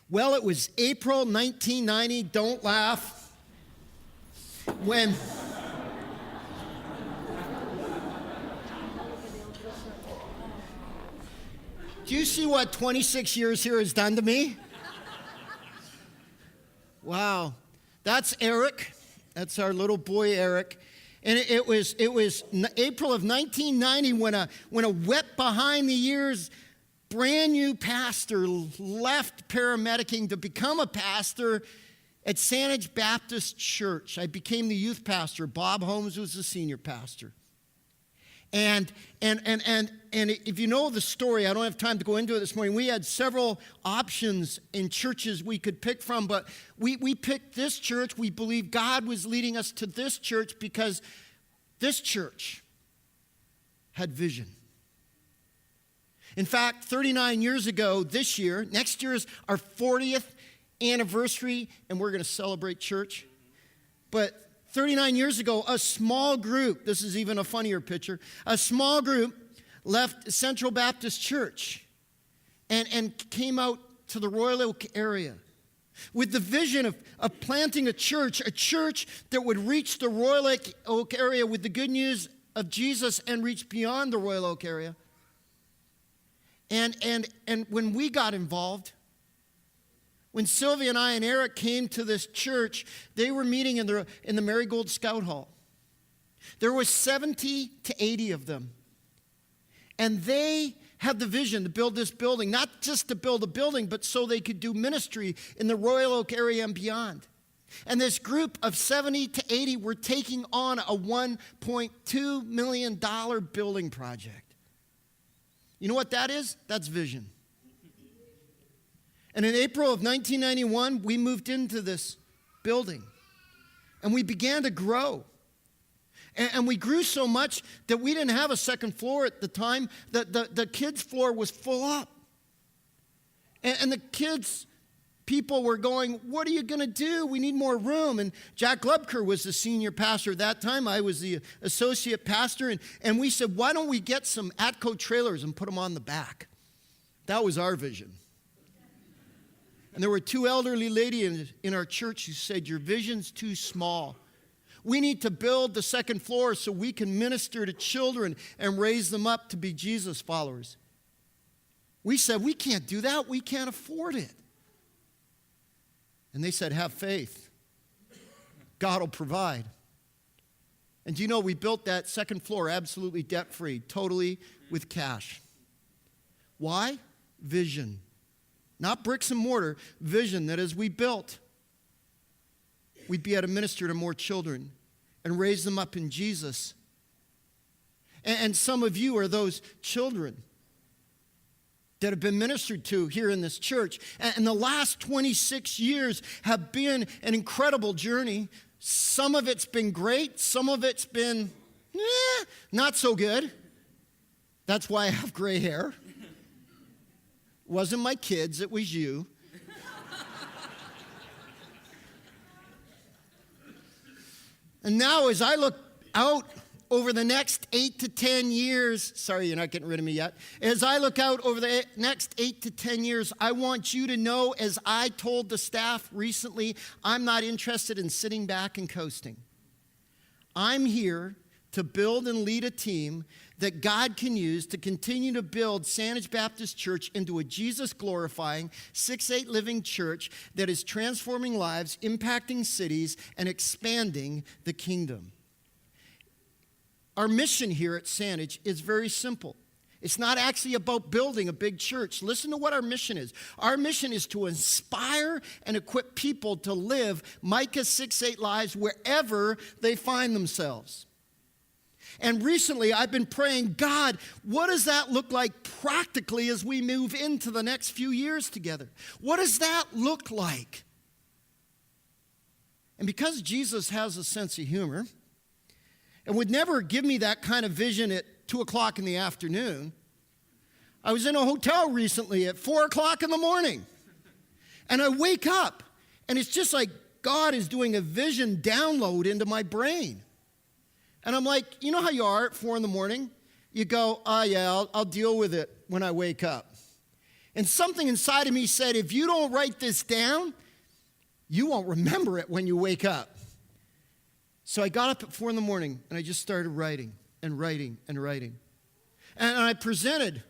Well, it was April 1990, don't laugh, when do you see what 26 years here has done to me? Wow. That's Eric. That's our little boy, Eric. And it was April of 1990 when a wet behind the ears brand new pastor left paramedicing to become a pastor at Sandwich Baptist Church. I became the youth pastor. Bob Holmes was the senior pastor. And if you know the story, I don't have time to go into it this morning. We had several options in churches we could pick from, but we picked this church. We believe God was leading us to this church because this church had vision. In fact, 39 years ago this year, next year is our 40th anniversary, and we're going to celebrate church. But 39 years ago, a small group, this is even a funnier picture, a small group left Central Baptist Church and came out to the Royal Oak area with the vision of planting a church that would reach the Royal Oak area with the good news of Jesus and reach beyond the Royal Oak area. And when we got involved, when Sylvia and I and Eric came to this church, they were meeting in the Marigold Scout Hall. There was 70 to 80 of them. And they had the vision to build this building, not just to build a building, but so they could do ministry in the Royal Oak area and beyond. And this group of 70 to 80 were taking on a $1.2 million building project. You know what that is? That's vision. And in April of 1991, we moved into this building. And we began to grow. And we grew so much that we didn't have a second floor at the time. The kids' floor was full up. And the kids, people were going, what are you going to do? We need more room. And Jack Glubker was the senior pastor at that time. I was the associate pastor. And we said, why don't we get some Atco trailers and put them on the back? That was our vision. And there were two elderly ladies in our church who said, your vision's too small. We need to build the second floor so we can minister to children and raise them up to be Jesus followers. We said, we can't do that. We can't afford it. And they said, have faith. God will provide. And do you know, we built that second floor absolutely debt-free, totally with cash. Why? Vision. Not bricks and mortar, vision that as we built, we'd be able to minister to more children and raise them up in Jesus. And some of you are those children that have been ministered to here in this church. And the last 26 years have been an incredible journey. Some of it's been great. Some of it's been not so good. That's why I have gray hair. It wasn't my kids, it was you. And now as I look out over the next 8 to 10 years, sorry, you're not getting rid of me yet. As I look out over the next 8 to 10 years, I want you to know, as I told the staff recently, I'm not interested in sitting back and coasting. I'm here to build and lead a team that God can use to continue to build Sandwich Baptist Church into a Jesus-glorifying, 6'8" living church that is transforming lives, impacting cities, and expanding the kingdom. Our mission here at Sandwich is very simple. It's not actually about building a big church. Listen to what our mission is. Our mission is to inspire and equip people to live Micah 6:8 lives wherever they find themselves. And recently, I've been praying, God, what does that look like practically as we move into the next few years together? What does that look like? And because Jesus has a sense of humor and would never give me that kind of vision at 2 o'clock in the afternoon, I was in a hotel recently at 4 o'clock in the morning. And I wake up, and it's just like God is doing a vision download into my brain. And I'm like, you know how you are at 4 in the morning? You go, yeah, I'll deal with it when I wake up. And something inside of me said, if you don't write this down, you won't remember it when you wake up. So I got up at 4 in the morning and I just started writing and writing and writing. And I presented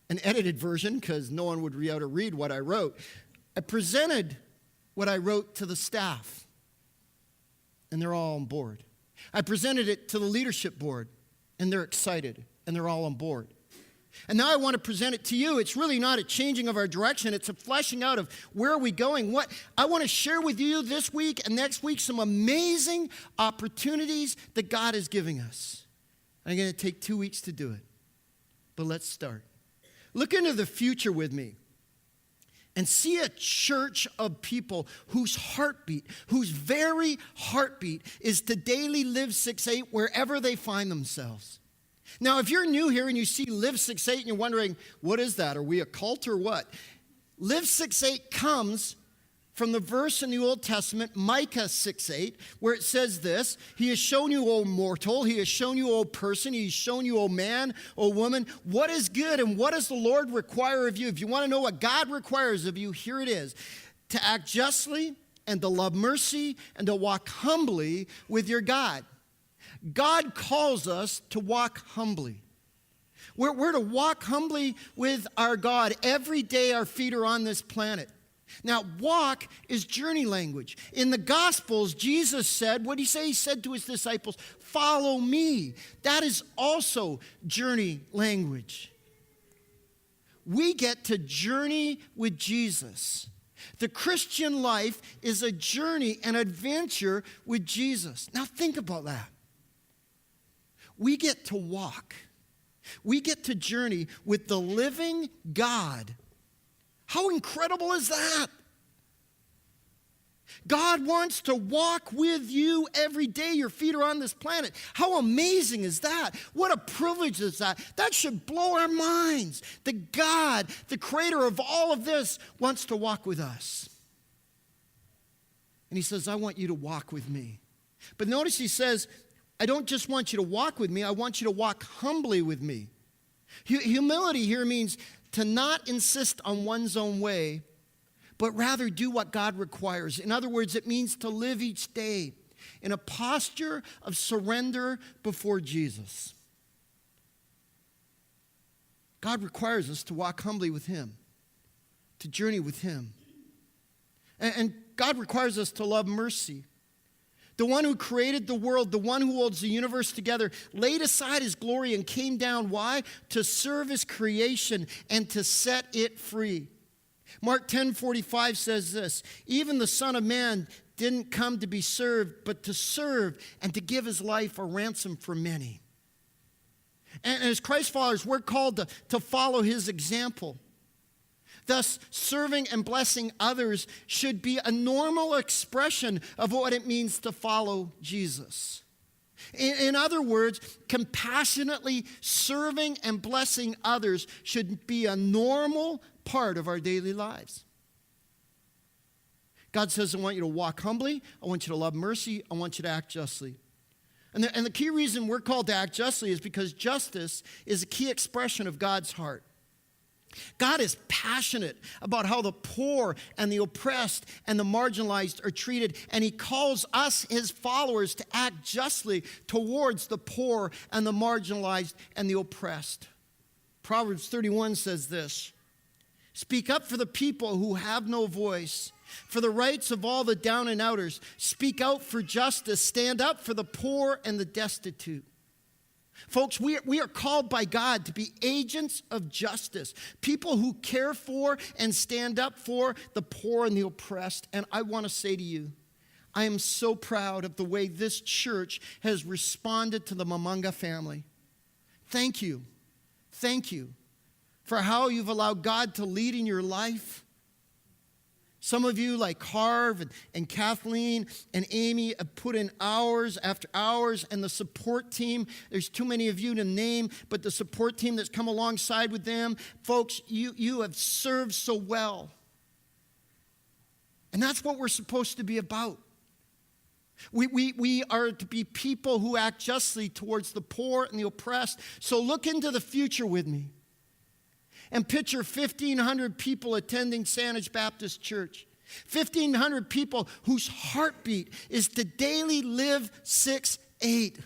an edited version because no one would be able to read what I wrote. I presented what I wrote to the staff, and they're all on board. I presented it to the leadership board, and they're excited, and they're all on board. And now I want to present it to you. It's really not a changing of our direction. It's a fleshing out of where are we going. What I want to share with you this week and next week some amazing opportunities that God is giving us. I'm going to take 2 weeks to do it. But let's start. Look into the future with me and see a church of people whose heartbeat, whose very heartbeat is to daily live 6-8 wherever they find themselves. Now, if you're new here and you see Live 6-8 and you're wondering, what is that? Are we a cult or what? Live 6-8 comes from the verse in the Old Testament, Micah 6:8, where it says this, He has shown you, O mortal, He has shown you, O person, He has shown you, O man, O woman, what is good and what does the Lord require of you? If you want to know what God requires of you, here it is, to act justly and to love mercy and to walk humbly with your God. God calls us to walk humbly. We're to walk humbly with our God every day our feet are on this planet. Now, walk is journey language. In the Gospels, Jesus said, what did he say? He said to his disciples, follow me. That is also journey language. We get to journey with Jesus. The Christian life is a journey, an adventure with Jesus. Now, think about that. We get to walk. We get to journey with the living God. How incredible is that? God wants to walk with you every day your feet are on this planet. How amazing is that? What a privilege is that? That should blow our minds. That God, the creator of all of this, wants to walk with us. And he says, I want you to walk with me. But notice he says, I don't just want you to walk with me, I want you to walk humbly with me. Humility here means to not insist on one's own way, but rather do what God requires. In other words, it means to live each day in a posture of surrender before Jesus. God requires us to walk humbly with Him, to journey with Him. And God requires us to love mercy. The one who created the world, the one who holds the universe together, laid aside his glory and came down. Why? To serve his creation and to set it free. Mark 10:45 says this, even the Son of Man didn't come to be served, but to serve and to give his life a ransom for many. And as Christ followers, we're called to follow his example. Thus, serving and blessing others should be a normal expression of what it means to follow Jesus. In other words, compassionately serving and blessing others should be a normal part of our daily lives. God says, I want you to walk humbly. I want you to love mercy. I want you to act justly. And the key reason we're called to act justly is because justice is a key expression of God's heart. God is passionate about how the poor and the oppressed and the marginalized are treated, and he calls us, his followers, to act justly towards the poor and the marginalized and the oppressed. Proverbs 31 says this, speak up for the people who have no voice, for the rights of all the down and outers. Speak out for justice. Stand up for the poor and the destitute. Folks, we are called by God to be agents of justice, people who care for and stand up for the poor and the oppressed. And I want to say to you, I am so proud of the way this church has responded to the Mamunga family. Thank you. Thank you for how you've allowed God to lead in your life. Some of you, like Harv and Kathleen and Amy, have put in hours after hours, and the support team, there's too many of you to name, but the support team that's come alongside with them, folks, you have served so well. And that's what we're supposed to be about. We are to be people who act justly towards the poor and the oppressed. So look into the future with me. And picture 1,500 people attending Saanich Baptist Church. 1,500 people whose heartbeat is to daily live 6-8.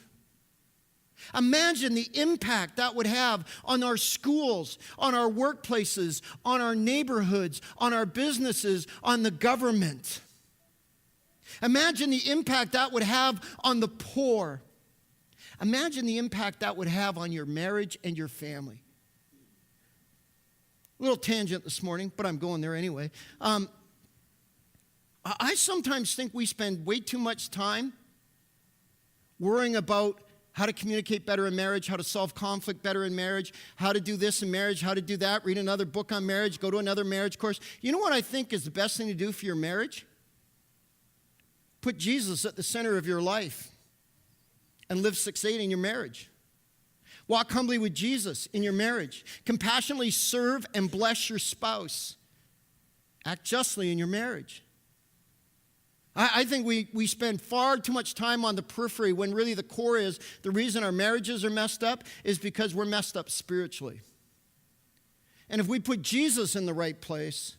Imagine the impact that would have on our schools, on our workplaces, on our neighborhoods, on our businesses, on the government. Imagine the impact that would have on the poor. Imagine the impact that would have on your marriage and your family. A little tangent this morning, but I'm going there anyway. I sometimes think we spend way too much time worrying about how to communicate better in marriage, how to solve conflict better in marriage, how to do this in marriage, how to do that, read another book on marriage, go to another marriage course. You know what I think is the best thing to do for your marriage? Put Jesus at the center of your life and live 6-8 in your marriage. Walk humbly with Jesus in your marriage. Compassionately serve and bless your spouse. Act justly in your marriage. I think we spend far too much time on the periphery when really the core is the reason our marriages are messed up is because we're messed up spiritually. And if we put Jesus in the right place,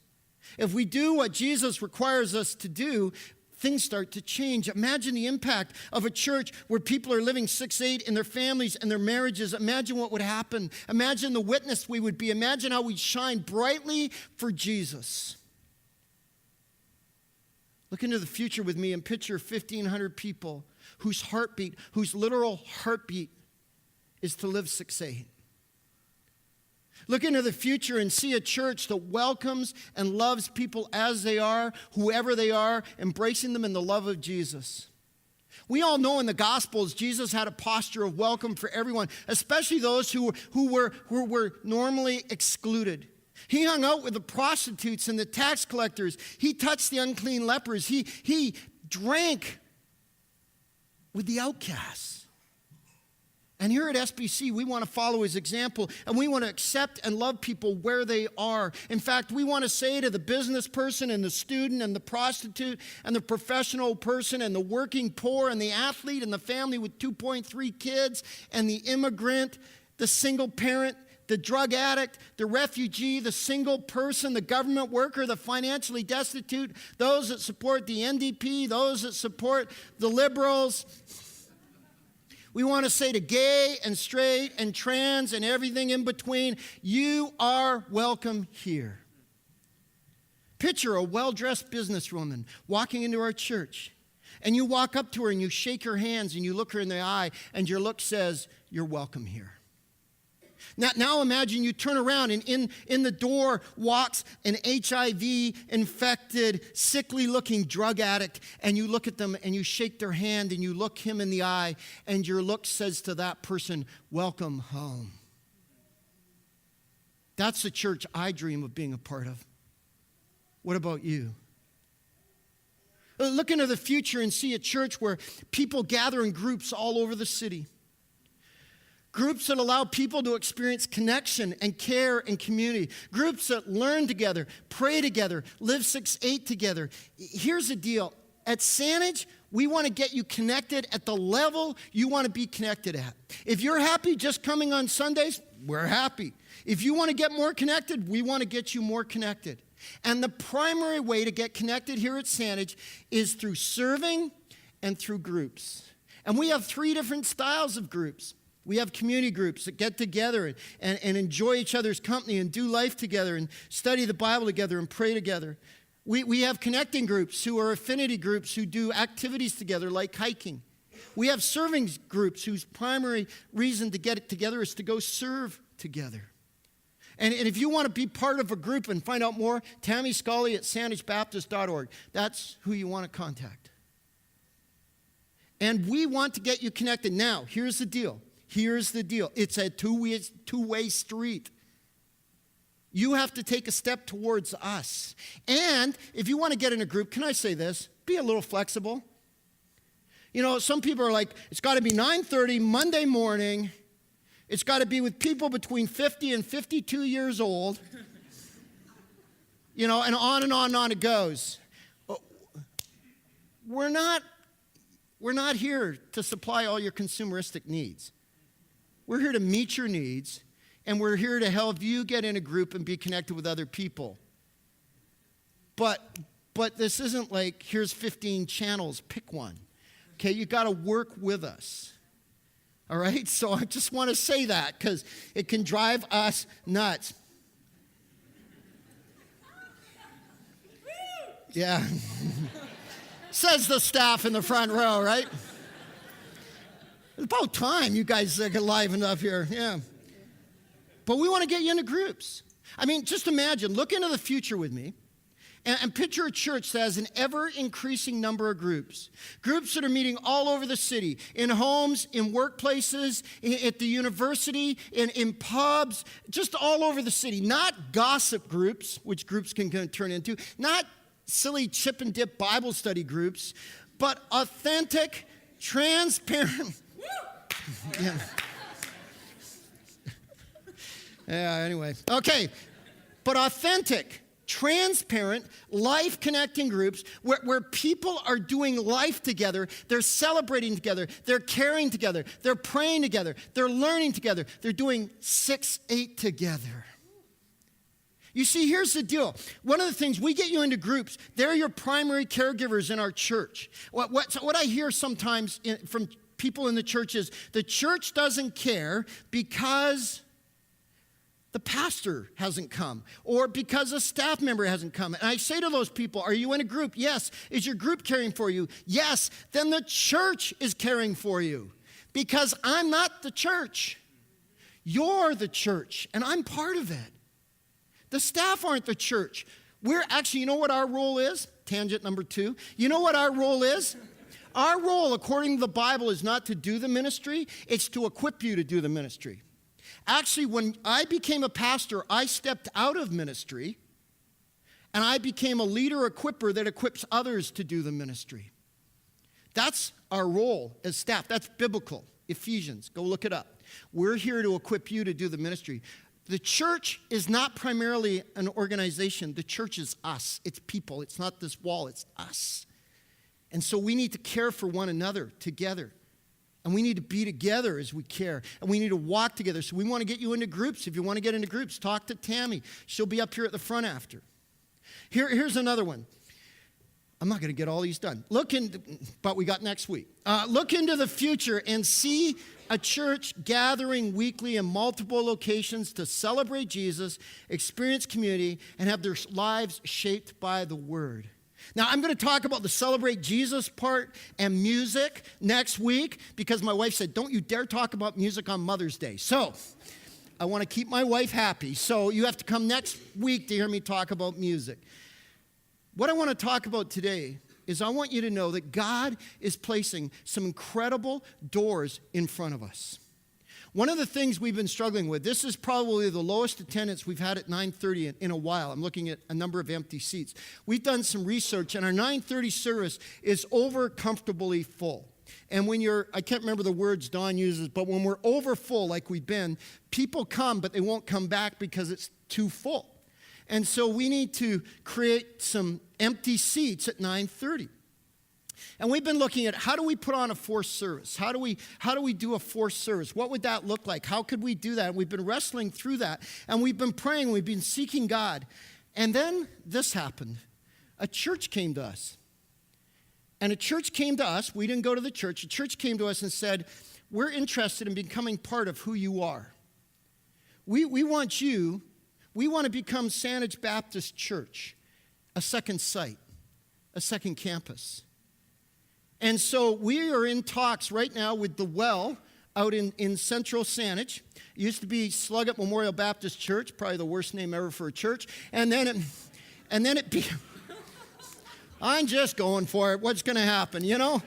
if we do what Jesus requires us to do, things start to change. Imagine the impact of a church where people are living 6-8 in their families and their marriages. Imagine what would happen. Imagine the witness we would be. Imagine how we'd shine brightly for Jesus. Look into the future with me and picture 1,500 people whose heartbeat, whose literal heartbeat is to live 6-8. Look into the future and see a church that welcomes and loves people as they are, whoever they are, embracing them in the love of Jesus. We all know in the Gospels, Jesus had a posture of welcome for everyone, especially those who were normally excluded. He hung out with the prostitutes and the tax collectors. He touched the unclean lepers. He drank with the outcasts. And here at SBC, we want to follow his example, and we want to accept and love people where they are. In fact, we want to say to the business person and the student and the prostitute and the professional person and the working poor and the athlete and the family with 2.3 kids and the immigrant, the single parent, the drug addict, the refugee, the single person, the government worker, the financially destitute, those that support the NDP, those that support the liberals. We want to say to gay and straight and trans and everything in between, you are welcome here. Picture a well-dressed businesswoman walking into our church, and you walk up to her and you shake her hands and you look her in the eye, and your look says, you're welcome here. Now imagine you turn around and in the door walks an HIV-infected, sickly-looking drug addict, and you look at them and you shake their hand and you look him in the eye, and your look says to that person, welcome home. That's the church I dream of being a part of. What about you? Look into the future and see a church where people gather in groups all over the city. Groups that allow people to experience connection and care and community. Groups that learn together, pray together, live 6-8 together. Here's the deal. At Saanich, we want to get you connected at the level you want to be connected at. If you're happy just coming on Sundays, we're happy. If you want to get more connected, we want to get you more connected. And the primary way to get connected here at Saanich is through serving and through groups. And we have 3 different styles of groups. We have community groups that get together and enjoy each other's company and do life together and study the Bible together and pray together. We have connecting groups who are affinity groups who do activities together like hiking. We have serving groups whose primary reason to get it together is to go serve together. And if you want to be part of a group and find out more, Tammy Scully at saanichbaptist.org. That's who you want to contact. And we want to get you connected. Now, here's the deal. Here's the deal. It's a two-way street. You have to take a step towards us. And if you want to get in a group, can I say this? Be a little flexible. You know, some people are like, it's got to be 9:30 Monday morning. It's got to be with people between 50 and 52 years old. You know, and on it goes. We're not here to supply all your consumeristic needs. We're here to meet your needs, and we're here to help you get in a group and be connected with other people. But this isn't like, here's 15 channels, pick one. Okay, you got to work with us. All right? So I just want to say that because it can drive us nuts. Yeah. Says the staff in the front row, right? It's about time you guys get livened up here. Yeah. But we want to get you into groups. I mean, just imagine, look into the future with me. And picture a church that has an ever-increasing number of groups. Groups that are meeting all over the city, in homes, in workplaces, at the university, in pubs, just all over the city. Not gossip groups, which groups can turn into. Not silly chip and dip Bible study groups, but authentic, transparent. Yeah. Yeah, anyway. Okay. But authentic, transparent, life-connecting groups where people are doing life together, they're celebrating together, they're caring together, they're praying together, they're learning together, they're doing 6-8 together. You see, here's the deal. One of the things, we get you into groups, they're your primary caregivers in our church. What I hear sometimes from people in the church is the church doesn't care because the pastor hasn't come, or because a staff member hasn't come. And I say to those people, are you in a group? Yes. Is your group caring for you? Yes. Then the church is caring for you, because I'm not the church. You're the church, and I'm part of it. The staff aren't the church. We're actually, you know what our role is? Tangent number 2. You know what our role is? Our role, according to the Bible, is not to do the ministry. It's to equip you to do the ministry. Actually, when I became a pastor, I stepped out of ministry, and I became a leader equipper that equips others to do the ministry. That's our role as staff. That's biblical. Ephesians, go look it up. We're here to equip you to do the ministry. The church is not primarily an organization. The church is us. It's people. It's not this wall. It's us. And so we need to care for one another together. And we need to be together as we care. And we need to walk together. So we want to get you into groups. If you want to get into groups, talk to Tammy. She'll be up here at the front after. Here's another one. I'm not going to get all these done. But we got next week. Look into the future and see a church gathering weekly in multiple locations to celebrate Jesus, experience community, and have their lives shaped by the Word. Now, I'm going to talk about the celebrate Jesus part and music next week, because my wife said, don't you dare talk about music on Mother's Day. So I want to keep my wife happy. So you have to come next week to hear me talk about music. What I want to talk about today is I want you to know that God is placing some incredible doors in front of us. One of the things we've been struggling with, this is probably the lowest attendance we've had at 9:30 in a while. I'm looking at a number of empty seats. We've done some research, and our 9:30 service is over comfortably full. And when I can't remember the words Don uses, but when we're over full like we've been, people come, but they won't come back because it's too full. And so we need to create some empty seats at 9:30. And we've been looking at, how do we put on a forced service? How do we do a forced service? What would that look like? How could we do that? And we've been wrestling through that. And we've been praying. We've been seeking God. And then this happened. A church came to us. And a church came to us. We didn't go to the church. A church came to us and said, we're interested in becoming part of who you are. We want to become Sandwich Baptist Church, a second site, a second campus. And so we are in talks right now with the Well out in central Saanich. It used to be Sluggett Memorial Baptist Church, probably the worst name ever for a church. And then it I'm just going for it. What's going to happen, you know?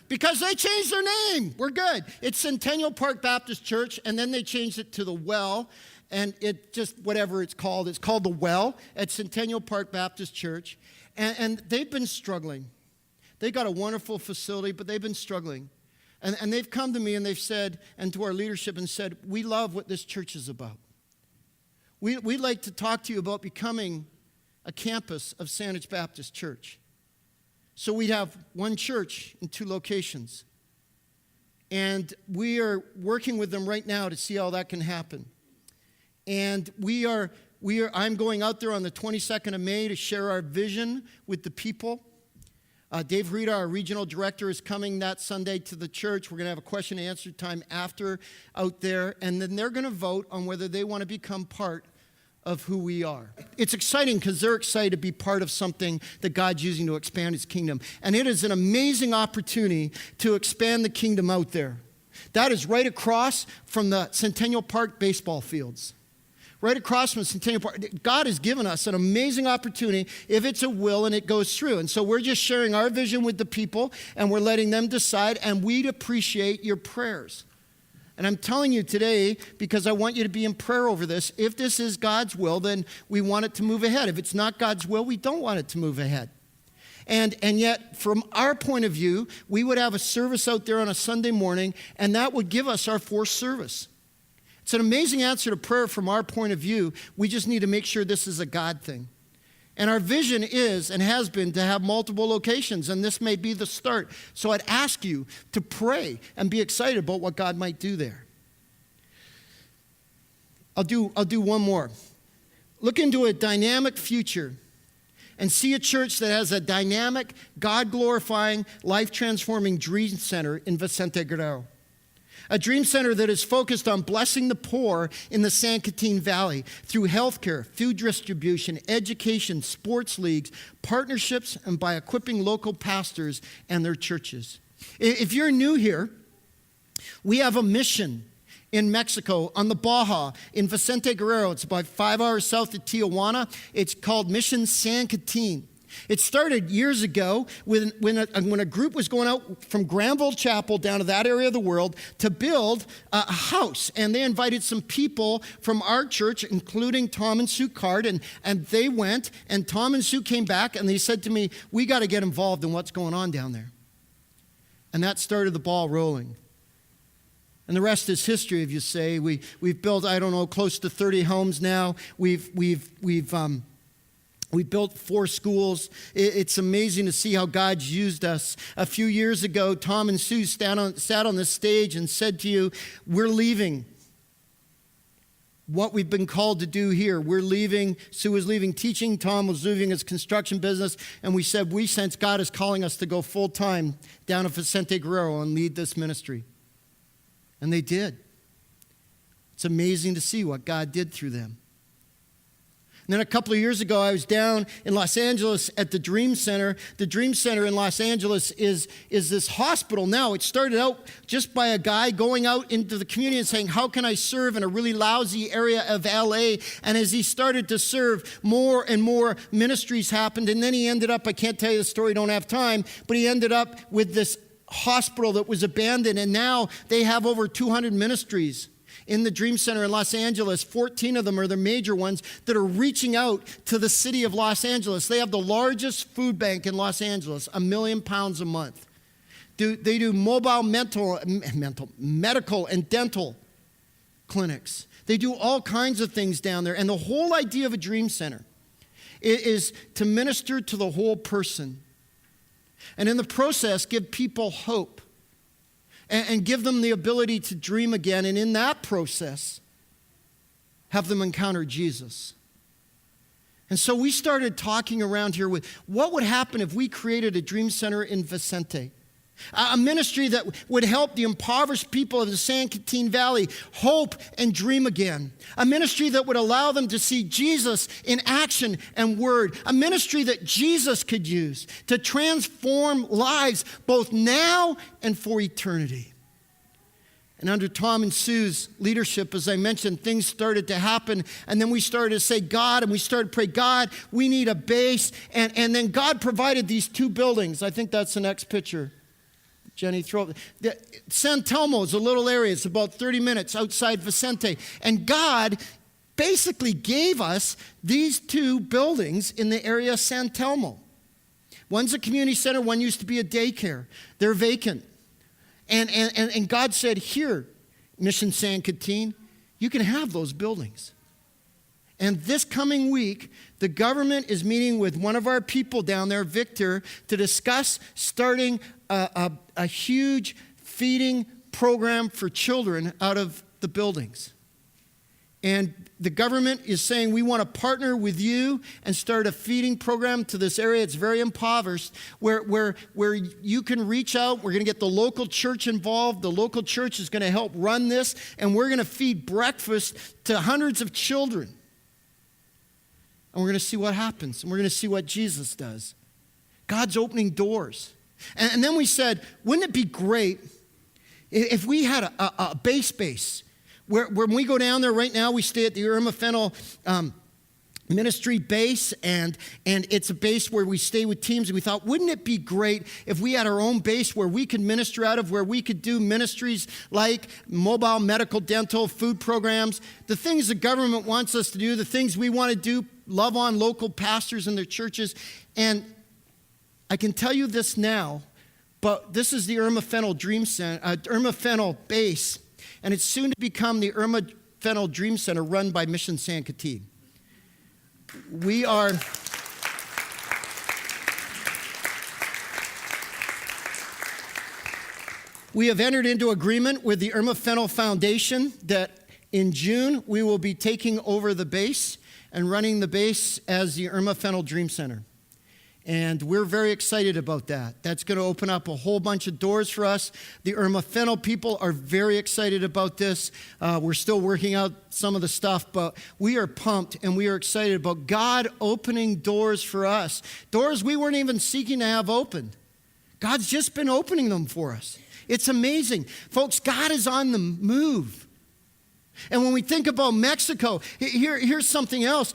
Because they changed their name. We're good. It's Centennial Park Baptist Church, and then they changed it to the Well, and it just, whatever it's called the Well at Centennial Park Baptist Church. And they've been struggling. They got a wonderful facility, but they've been struggling. And they've come to me and they've said, and to our leadership, and said, we love what this church is about. We'd like to talk to you about becoming a campus of Saanich Baptist Church. So we'd have one church in 2 locations. And we are working with them right now to see how that can happen. And I'm going out there on the 22nd of May to share our vision with the people. Dave Rita, our regional director, is coming that Sunday to the church. We're going to have a question and answer time after out there. And then they're going to vote on whether they want to become part of who we are. It's exciting because they're excited to be part of something that God's using to expand his kingdom. And it is an amazing opportunity to expand the kingdom out there. That is right across from the Centennial Park baseball fields. Right across from Centennial Park. God has given us an amazing opportunity if it's a will and it goes through. And so we're just sharing our vision with the people and we're letting them decide, and we'd appreciate your prayers. And I'm telling you today, because I want you to be in prayer over this, if this is God's will, then we want it to move ahead. If it's not God's will, we don't want it to move ahead. And yet, from our point of view, we would have a service out there on a Sunday morning, and that would give us our fourth service. It's an amazing answer to prayer from our point of view. We just need to make sure this is a God thing. And our vision is and has been to have multiple locations, and this may be the start. So I'd ask you to pray and be excited about what God might do there. I'll do one more. Look into a dynamic future and see a church that has a dynamic, God-glorifying, life-transforming dream center in Vicente Guerrero. A dream center that is focused on blessing the poor in the San Quintin Valley through healthcare, food distribution, education, sports leagues, partnerships, and by equipping local pastors and their churches. If you're new here, we have a mission in Mexico on the Baja in Vicente Guerrero. It's about 5 hours south of Tijuana. It's called Mission San Quintin. It started years ago when a group was going out from Granville Chapel down to that area of the world to build a house. And they invited some people from our church, including Tom and Sue Card. And they went, and Tom and Sue came back, and they said to me, we got to get involved in what's going on down there. And that started the ball rolling. And the rest is history, if you say. We've built, close to 30 homes now. We built 4 schools. It's amazing to see how God's used us. A few years ago, Tom and Sue sat on this stage and said to you, we're leaving what we've been called to do here. We're leaving. Sue was leaving teaching. Tom was leaving his construction business. And we said, we sense God is calling us to go full time down to Vicente Guerrero and lead this ministry. And they did. It's amazing to see what God did through them. And then a couple of years ago, I was down in Los Angeles at the Dream Center. The Dream Center in Los Angeles is this hospital now. It started out just by a guy going out into the community and saying, how can I serve in a really lousy area of LA? And as he started to serve, more and more ministries happened. And then he ended up, I can't tell you the story, don't have time, but he ended up with this hospital that was abandoned. And now they have over 200 ministries in the Dream Center in Los Angeles. 14 of them are the major ones that are reaching out to the city of Los Angeles. They have the largest food bank in Los Angeles, 1 million pounds a month. They do mobile medical and dental clinics. They do all kinds of things down there. And the whole idea of a Dream Center is to minister to the whole person. And in the process, give people hope. And give them the ability to dream again. And in that process, have them encounter Jesus. And so we started talking around here with what would happen if we created a dream center in Vicente. A ministry that would help the impoverished people of the San Quintin Valley hope and dream again. A ministry that would allow them to see Jesus in action and word. A ministry that Jesus could use to transform lives both now and for eternity. And under Tom and Sue's leadership, as I mentioned, things started to happen. And then we started to say, God, and we started to pray, God, we need a base. And then God provided these 2 buildings. I think that's the next picture. Jenny, throw it. San Telmo is a little area. It's about 30 minutes outside Vicente. And God basically gave us these 2 buildings in the area of San Telmo. One's a community center. One used to be a daycare. They're vacant. And God said, here, Mission San Quintin, you can have those buildings. And this coming week, the government is meeting with one of our people down there, Victor, to discuss starting a huge feeding program for children out of the buildings. And the government is saying, we want to partner with you and start a feeding program to this area. It's very impoverished, where you can reach out. We're going to get the local church involved. The local church is going to help run this, and we're going to feed breakfast to hundreds of children. And we're going to see what happens, and we're going to see what Jesus does. God's opening doors. And then we said, wouldn't it be great if we had a base, where when we go down there right now, we stay at the Irma Fennel ministry base, and it's a base where we stay with teams. And we thought, wouldn't it be great if we had our own base where we could minister out of, where we could do ministries like mobile, medical, dental, food programs, the things the government wants us to do, the things we want to do, love on local pastors and their churches. And I can tell you this now, but this is the Irma Fennel Dream Center, Irma Fennel base, and it's soon to become the Irma Fennel Dream Center run by Mission Sanctity. We have entered into agreement with the Irma Fennel Foundation that in June we will be taking over the base and running the base as the Irma Fennel Dream Center. And we're very excited about that. That's going to open up a whole bunch of doors for us. The Irma Fennel people are very excited about this. We're still working out some of the stuff, but we are pumped and we are excited about God opening doors for us. Doors we weren't even seeking to have opened. God's just been opening them for us. It's amazing. Folks, God is on the move. And when we think about Mexico, here's something else.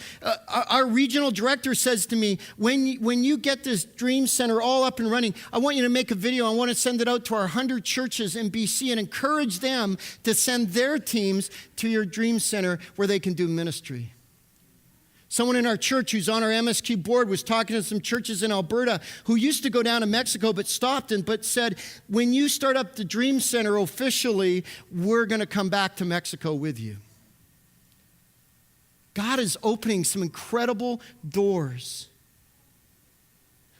Our regional director says to me, when you get this Dream Center all up and running, I want you to make a video. I want to send it out to our 100 churches in BC and encourage them to send their teams to your Dream Center where they can do ministry. Someone in our church who's on our MSQ board was talking to some churches in Alberta who used to go down to Mexico but stopped but said, when you start up the Dream Center officially, we're going to come back to Mexico with you. God is opening some incredible doors.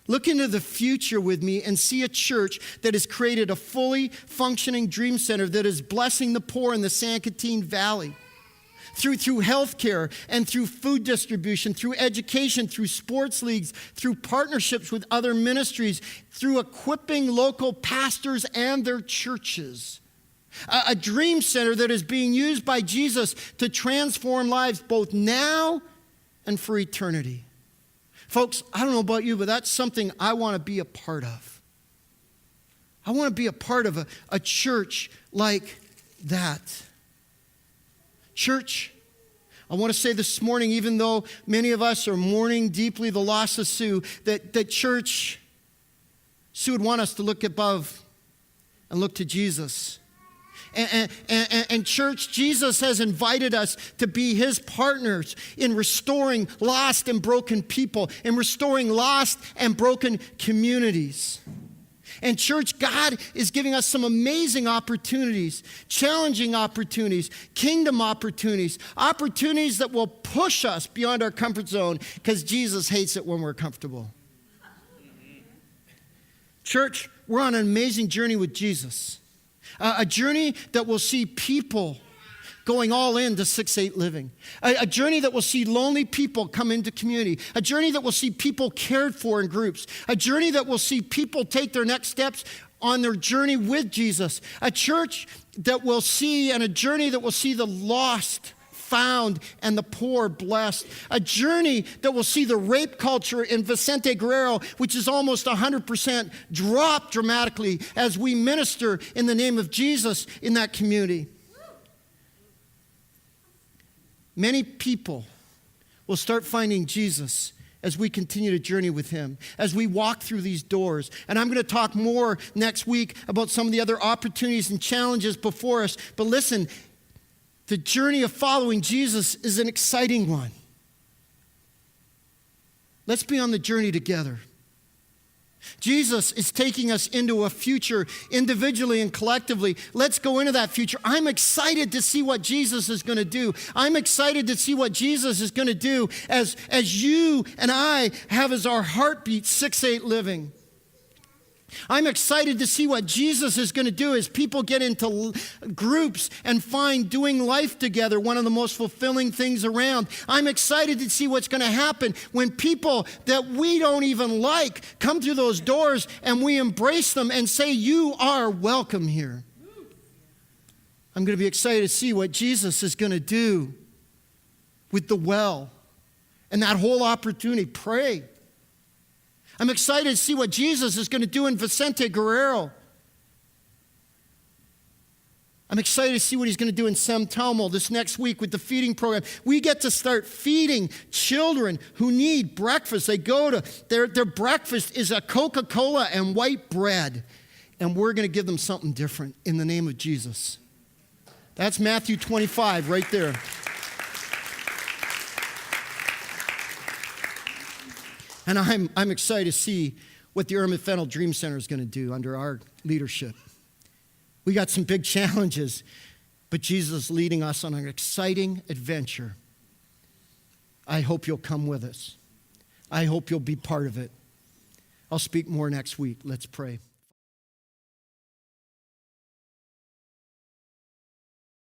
Look into the future with me and see a church that has created a fully functioning Dream Center that is blessing the poor in the San Quintin Valley. Through healthcare and through food distribution, through education, through sports leagues, through partnerships with other ministries, through equipping local pastors and their churches. A dream center that is being used by Jesus to transform lives both now and for eternity. Folks, I don't know about you, but that's something I want to be a part of. I want to be a part of a church like that. Church, I want to say this morning, even though many of us are mourning deeply the loss of Sue, that church, Sue would want us to look above and look to Jesus. And church, Jesus has invited us to be his partners in restoring lost and broken people, in restoring lost and broken communities. And church, God is giving us some amazing opportunities, challenging opportunities, kingdom opportunities, opportunities that will push us beyond our comfort zone because Jesus hates it when we're comfortable. Church, we're on an amazing journey with Jesus, a journey that will see people going all in to 6-8 living. A journey that will see lonely people come into community. A journey that will see people cared for in groups. A journey that will see people take their next steps on their journey with Jesus. A church that will see, and a journey that will see the lost found and the poor blessed. A journey that will see the rape culture in Vicente Guerrero, which is almost 100%, drop dramatically as we minister in the name of Jesus in that community. Many people will start finding Jesus as we continue to journey with him, as we walk through these doors. And I'm going to talk more next week about some of the other opportunities and challenges before us. But listen, the journey of following Jesus is an exciting one. Let's be on the journey together. Jesus is taking us into a future individually and collectively. Let's go into that future. I'm excited to see what Jesus is going to do. I'm excited to see what Jesus is going to do as you and I have as our heartbeat 6-8 living. I'm excited to see what Jesus is going to do as people get into groups and find doing life together one of the most fulfilling things around. I'm excited to see what's going to happen when people that we don't even like come through those doors and we embrace them and say, you are welcome here. I'm going to be excited to see what Jesus is going to do with the well and that whole opportunity. Pray. I'm excited to see what Jesus is going to do in Vicente Guerrero. I'm excited to see what he's going to do in Sem Talmo this next week with the feeding program. We get to start feeding children who need breakfast. They go to, their breakfast is a Coca-Cola and white bread. And we're going to give them something different in the name of Jesus. That's Matthew 25 right there. And I'm excited to see what the Irma Fennell Dream Center is going to do under our leadership. We got some big challenges, but Jesus is leading us on an exciting adventure. I hope you'll come with us. I hope you'll be part of it. I'll speak more next week. Let's pray.